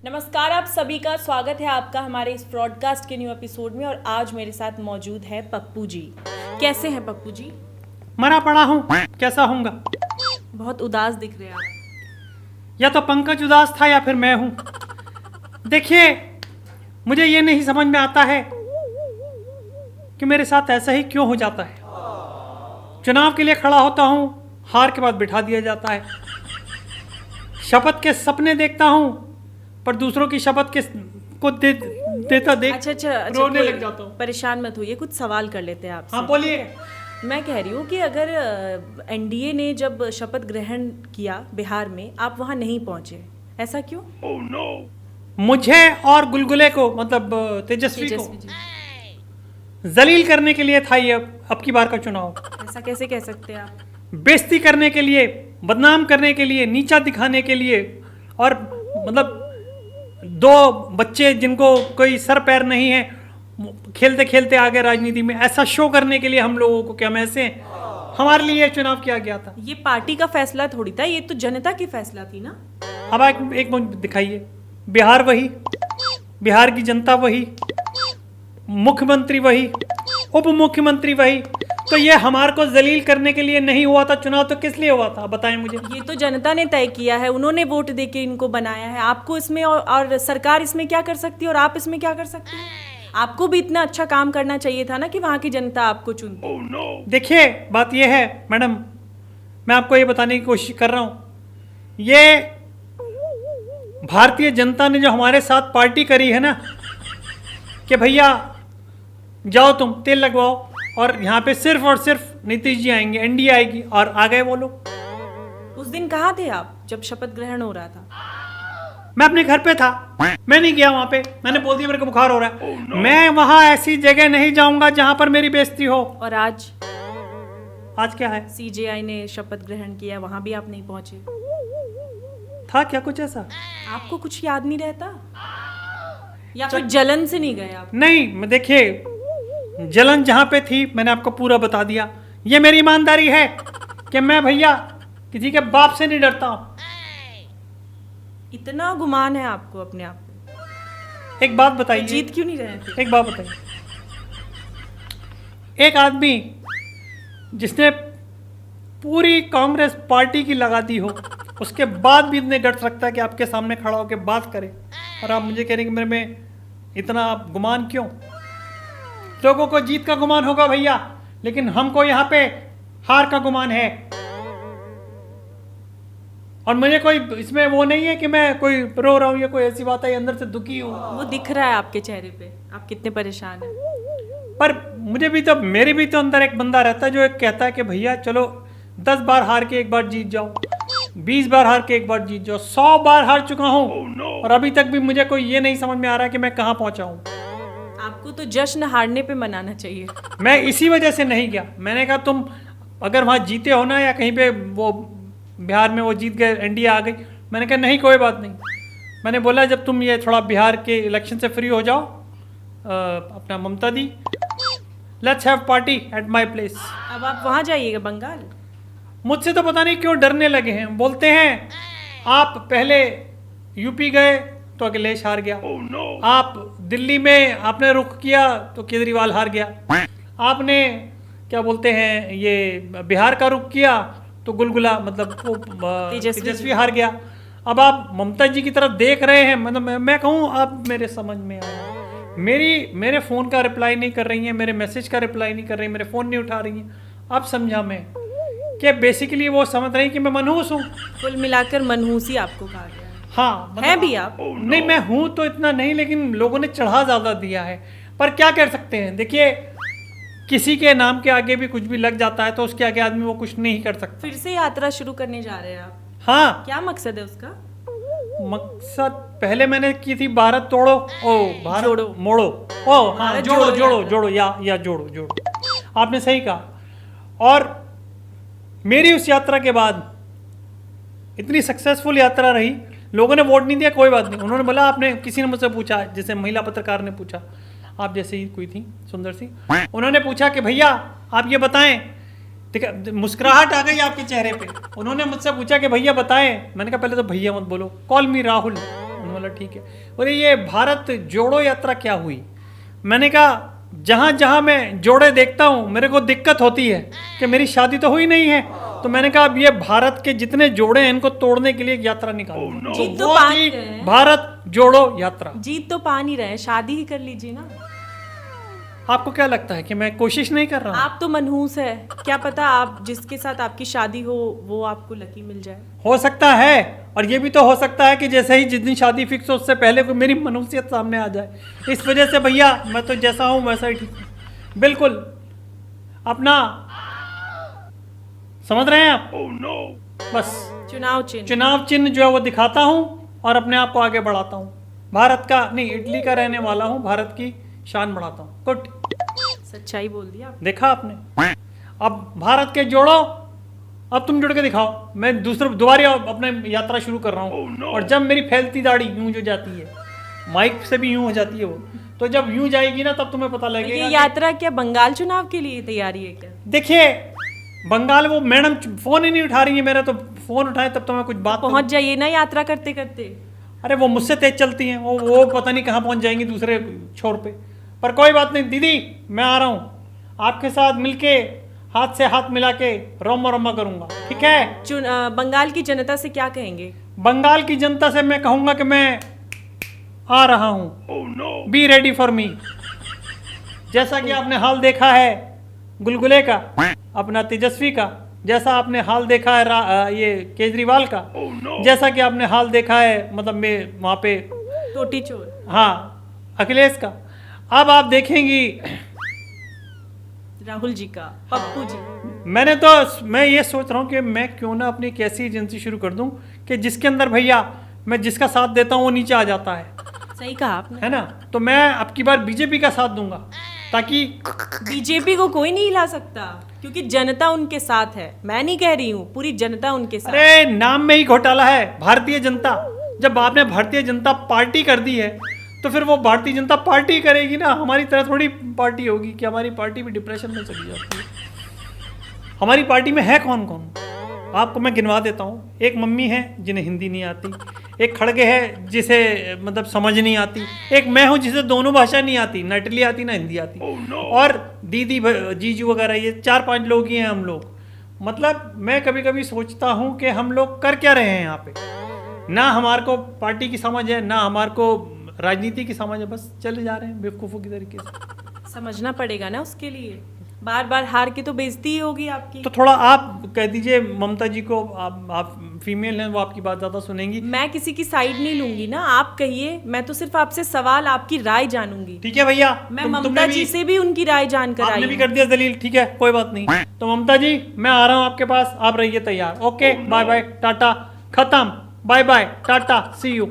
नमस्कार, आप सभी का स्वागत है आपका हमारे इस ब्रॉडकास्ट के न्यू एपिसोड में। और आज मेरे साथ मौजूद है पप्पू जी। कैसे हैं पप्पू जी? मरा पड़ा हूँ, कैसा होऊंगा? बहुत उदास दिख रहे हैं आप। या तो पंकज उदास था या फिर मैं हूँ। देखिए, मुझे ये नहीं समझ में आता है कि मेरे साथ ऐसा ही क्यों हो जाता है। चुनाव के लिए खड़ा होता हूँ, हार के बाद बिठा दिया जाता है। शपथ के सपने देखता हूँ, पर दूसरों की शपथ के को देता देख अच्छा, रोने लग जाता हूँ। परेशान मत होइए, कुछ सवाल कर लेते हैं आपसे। हाँ बोलिए। मैं कह रही हूँ कि अगर एनडीए ने जब शपथ ग्रहण किया बिहार में, आप वहाँ नहीं पहुँचे, ऐसा क्यों? मुझे और गुलगुले को, मतलब तेजस्वी को जी, जलील करने के लिए था ये अब की बार का चुनाव। ऐसा कैसे कह सकते हैं आप? बेइज्जती करने के लिए, बदनाम करने के लिए, नीचा दिखाने के लिए, और मतलब दो बच्चे जिनको कोई सर पैर नहीं है, खेलते खेलते आगे राजनीति में, ऐसा शो करने के लिए हम लोगों को, क्या हम ऐसे हैं? हमारे लिए ये चुनाव किया गया था। ये पार्टी का फैसला थोड़ी था, ये तो जनता की फैसला थी ना। अब एक मुझे दिखाइए, बिहार वही, बिहार की जनता वही, मुख्यमंत्री वही, उप मुख्यमंत्री वही, तो ये हमारे को जलील करने के लिए नहीं हुआ था चुनाव, तो किस लिए हुआ था बताएं मुझे। ये तो जनता ने तय किया है, उन्होंने वोट देके इनको बनाया है। आपको इसमें और सरकार इसमें क्या कर सकती है और आप इसमें क्या कर सकते हैं? आपको भी इतना अच्छा काम करना चाहिए था ना कि वहां की जनता आपको चुनती। देखिए, बात यह है मैडम, मैं आपको ये बताने की कोशिश कर रहा हूं, ये भारतीय जनता ने जो हमारे साथ पार्टी करी है ना, कि भैया जाओ तुम तेल लगवाओ, और यहाँ पे सिर्फ और सिर्फ नीतीश जी आएंगे, एनडीए आएगी, और आ गए वो लोग। उस दिन कहाँ थे आप जब शपथ ग्रहण हो रहा था? मैं अपने घर पे था, मैं नहीं गया वहां पे। मैंने बोल दिया मेरे को बुखार हो रहा है। मैं वहां ऐसी जगह नहीं जाऊंगा जहां पर मेरी बेइज्जती हो। और आज क्या है? सीजेआई ने शपथ ग्रहण किया, वहां भी आप नहीं पहुंचे। था क्या कुछ ऐसा? आपको कुछ याद नहीं रहता, या फिर जलन से नहीं गए आप? नहीं, मैं देखिए, जलन जहां पे थी मैंने आपको पूरा बता दिया। ये मेरी ईमानदारी है कि मैं भैया किसी के बाप से नहीं डरता हूं। इतना गुमान है आपको अपने आप पे? एक बात बताइए, जीत क्यों नहीं रहे थे? एक बात बताइए, एक आदमी जिसने पूरी कांग्रेस पार्टी की लगा दी हो, उसके बाद भी इतने गट्स रखता है कि आपके सामने खड़ा होकर बात करे, और आप मुझे कह रहे हैं कि मेरे में इतना आप गुमान क्यों? लोगों को जीत का गुमान होगा भैया, लेकिन हमको यहाँ पे हार का गुमान है। और मुझे कोई इसमें वो नहीं है कि मैं कोई रो रहा हूँ या कोई ऐसी बात है, अंदर से दुखी हूँ। वो दिख रहा है आपके चेहरे पे, आप कितने परेशान हैं। पर मुझे भी तो, मेरे भी तो अंदर एक बंदा रहता है जो एक कहता है कि भैया चलो 10 बार हार के एक बार जीत जाओ, 20 बार हार के एक बार जीत जाओ, 100 बार हार चुका हूँ, और अभी तक भी मुझे कोई ये नहीं समझ में आ रहा कि मैं कहाँ पहुंचा हूँ। आपको तो जश्न हारने पे मनाना चाहिए। मैं इसी वजह से नहीं गया। मैंने कहा तुम अगर वहाँ जीते हो ना, या कहीं पे वो बिहार में वो जीत गए, एनडीए आ गई, मैंने कहा नहीं कोई बात नहीं। मैंने बोला जब तुम ये थोड़ा बिहार के इलेक्शन से फ्री हो जाओ, अपना Mamata di, let's have party at my place. अब आप वहां जाइएगा बंगाल। मुझसे तो पता नहीं क्यों डरने लगे हैं। बोलते हैं आप पहले यूपी गए तो अखिलेश हार गया, आप दिल्ली में आपने रुख किया तो केजरीवाल हार गया, आपने क्या बोलते हैं ये बिहार का रुख किया तो गुलगुला, मतलब वो तेजस्वी हार गया। अब आप ममता जी की तरफ देख रहे हैं, मतलब मैं कहूँ आप मेरे समझ में आया, मेरे फ़ोन का रिप्लाई नहीं कर रही हैं, मेरे मैसेज का रिप्लाई नहीं कर रही, मेरे फ़ोन नहीं उठा रही हैं। अब समझा मैं कि बेसिकली वो समझ रही कि मैं मनहूस हूँ। कुल मिलाकर मनहूसी आपको कहा गया है। हाँ, है भी आप? नहीं, मैं हूँ तो इतना नहीं, लेकिन लोगों ने चढ़ा ज़्यादा दिया है। पर क्या कर सकते हैं, देखिए किसी के नाम के आगे भी कुछ भी लग जाता है तो उसके आगे आदमी वो कुछ नहीं कर सकता। फिर से यात्रा शुरू करने जा रहे हैं आप? हाँ। क्या मकसद है उसका? मकसद पहले मैंने की थी भारत तोड़ो, ओ भारत जोड़ो, मोड़ो, ओ हाँ, जोड़ो जोड़ो यात्रा। जोड़ो, या जोड़ो जोड़ो, आपने सही कहा। और मेरी उस यात्रा के बाद इतनी सक्सेसफुल यात्रा रही, लोगों ने वोट नहीं दिया, कोई बात नहीं। उन्होंने बोला, आपने किसी ने मुझसे पूछा, जैसे महिला पत्रकार ने पूछा, आप जैसे ही कोई थी सुंदर सी, उन्होंने पूछा कि भैया आप ये बताएं, मुस्कुराहट आ गई आपके चेहरे पे। उन्होंने मुझसे पूछा कि भैया बताएं, मैंने कहा पहले तो भैया मत बोलो, कॉल मी राहुल। बोला ठीक है। बोले ये भारत जोड़ो यात्रा क्या हुई? मैंने कहा जहाँ जहाँ मैं जोड़े देखता हूँ मेरे को दिक्कत होती है कि मेरी शादी तो हुई नहीं है। तो मैंने कहा अब ये भारत के जितने जोड़े हैं इनको तोड़ने के लिए एक यात्रा निकालो। जीत तो वो पा थी नहीं रहे हैं। भारत जोड़ो यात्रा। जीत तो पा नहीं रहे हैं, शादी ही कर लीजिए ना। आपको क्या लगता है कि मैं कोशिश नहीं कर रहा हूँ? आप तो मनहूस है, क्या पता आप जिसके साथ आपकी शादी हो वो आपको लकी मिल जाए। हो सकता है, और ये भी तो हो सकता है कि जैसे ही जिस दिन शादी फिक्स हो उससे पहले कोई मेरी मनुष्यत सामने आ जाए। इस वजह से भैया मैं तो जैसा हूं वैसा ही ठीक हूं। बिल्कुल अपना समझ रहे हैं आप? बस चुनाव चिन्ह जो है वो दिखाता हूं और अपने आप को आगे बढ़ाता हूं। भारत का नहीं, इटली का रहने वाला हूं, भारत की शान बढ़ाता हूं। गुड, सच्चाई बोल दिया। देखा आपने? अब भारत के जोड़ो, अब तुम जुड़ के दिखाओ। मैं दोबारा अपने यात्रा शुरू कर रहा हूँ। और जब मेरी फैलती दाढ़ी यूं जो जाती है, माइक से भी यूं हो जाती है वो, तो जब यूं जाएगी ना तब तुम्हें पता लगेगा। ये यात्रा क्या बंगाल चुनाव के लिए तैयारी है क्या? देखिए बंगाल वो मैडम फोन ही नहीं उठा रही है मेरा, तो फोन उठाए तब तो मैं कुछ बात पहुंच जाइए ना यात्रा करते करते। अरे वो मुझसे तेज चलती हैं, वो पता नहीं कहाँ पहुंच जाएंगी दूसरे छोर पे। पर कोई बात नहीं दीदी, मैं आ रहा हूँ आपके साथ मिलके, हाथ से हाथ मिला के रोमा रोमा करूंगा, ठीक है? बंगाल की जनता से क्या कहेंगे? बंगाल की जनता से मैं कहूंगा कि मैं आ रहा हूं, बी रेडी फॉर मी। जैसा कि आपने हाल देखा है गुलगुले का, अपना तेजस्वी का, जैसा आपने हाल देखा है ये केजरीवाल का, जैसा कि आपने हाल देखा है मतलब मैं वहां पे टोटी चोर, हाँ अखिलेश का, अब आप देखेंगी राहुल जी का, पप्पू जी। मैं ये सोच रहा हूँ कि मैं क्यों ना अपनी एक ऐसी एजेंसी शुरू कर दूं कि जिसके अंदर भैया मैं जिसका साथ देता हूँ वो नीचे आ जाता है। सही कहा आपने, है ना? तो मैं अब की बार बीजेपी का साथ दूंगा ताकि बीजेपी को कोई नहीं हिला सकता क्योंकि जनता उनके साथ है। मैं नहीं कह रही हूँ, पूरी जनता उनके साथ। अरे नाम में ही घोटाला है, भारतीय जनता। जब आपने भारतीय जनता पार्टी कर दी है तो फिर वो भारतीय जनता पार्टी करेगी ना, हमारी तरह थोड़ी पार्टी होगी कि हमारी पार्टी भी डिप्रेशन में चली जाती है। हमारी पार्टी में है कौन कौन, आपको मैं गिनवा देता हूँ। एक मम्मी है जिन्हें हिंदी नहीं आती, एक खड़गे है जिसे मतलब समझ नहीं आती, एक मैं हूँ जिसे दोनों भाषा नहीं आती, ना इटली आती ना हिंदी आती, और दीदी जीजू वगैरह, ये 4-5 लोग ही हैं हम लोग। मतलब मैं कभी कभी सोचता हूँ कि हम लोग कर क्या रहे हैं यहाँ पे। ना हमारे को पार्टी की समझ है, ना हमारे को राजनीति की समझ है, बस चले जा रहे हैं बेवकूफ़ों की तरीके से। समझना पड़ेगा ना उसके लिए, बार बार हार के तो बेइज्जती ही होगी आपकी। तो थोड़ा आप कह दीजिए ममता जी को, आप फीमेल हैं, वो आपकी बात ज़्यादा सुनेंगी। मैं किसी की साइड नहीं लूंगी ना, आप कहिए, मैं तो सिर्फ आपसे सवाल, आपकी राय जानूंगी। ठीक है भैया, मैं ममता जी से भी उनकी राय जानकर आई। आपने भी कर दिया दलील, ठीक है कोई बात नहीं। तो ममता जी मैं आ रहा हूँ आपके पास, आप रहिए तैयार। ओके बाय बाय टाटा, खत्म, bye bye ta-ta, see you.